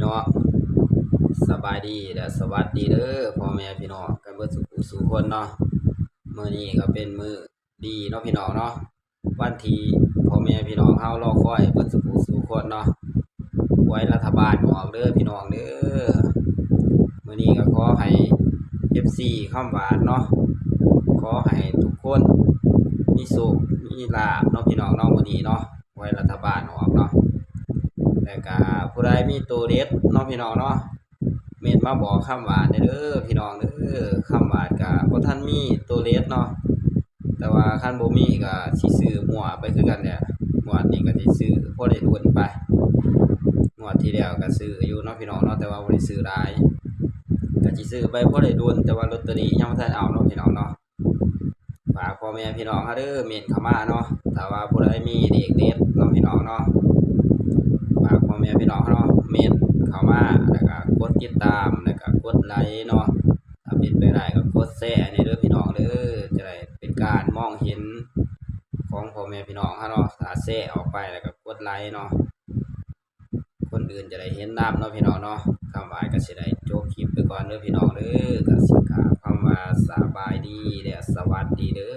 นาะสบายดีและสวัสดีเด้อพ่อแม่พี่น้องกันเบิดสุขสู่คนเนาะมื้อนี้ก็เป็นมื้อดีเนาะพี่น้องเนาะวันที่พ่อแม่พี่น้องเฮารอคอยเบิดสุขสู่คนเนาะไว้รัฐบาลออกเด้อพี่น้องเด้อมื้อนี้ก็ขอให้ FC คำหวานเนาะขอให้ทุกคนมีสุขมีลาภเนาะพี่น้องเนาะมื้อนี้เนาะไว้รัฐบาลออกเนาะแล้วก็ผู้ใดมีตัวเด็ดเนาะพี่น้องเนาะเม้นมาบอกคำหวานเด้อพี่น้องเด้อคำหวานก็บ่ทันมีตัวเด็ดเนาะแต่ว่าคันบ่มีก็สิซื้อมั่วไปคือกันแหละงวดนี้ก็สิซื้อพอได้ลุ้นไปงวดที่แล้วก็ซื้ออยู่เนาะพี่น้องเนาะแต่ว่าบ่ได้ซื้อหลายก็สิซื้อไปพอได้ลุ้นแต่ว่าลอตเตอรี่ยังบ่ทันเอาเนาะพี่น้องเนาะฝากพ่อแม่พี่น้องเฮาเด้อเม้นเข้ามาเนาะถ้าว่าผู้ใดมีเลขเด็ดเนาะพี่น้องเนาะฝากพ่อแม่พี่น้องเนาะเม้นเข้ามาแล้วก็กดติดตามแล้วก็กดไลค์เนาะถ้าเป็นไปได้ก็กดแชร์ให้เด้อพี่น้องเด้อจะได้เป็นการมองเห็นของพ่อแม่พี่น้องเฮาเนาะถ้าแชร์ออกไปแล้วก็กดไลค์เนาะคนอื่นจะได้เห็นนำเนาะพี่น้องเนาะคำว่าก็สิได้จบคลิปไปก่อนเด้อพี่น้องเด้อก็สิกล่าวคำว่าสบายดีและสวัสดีเด้อ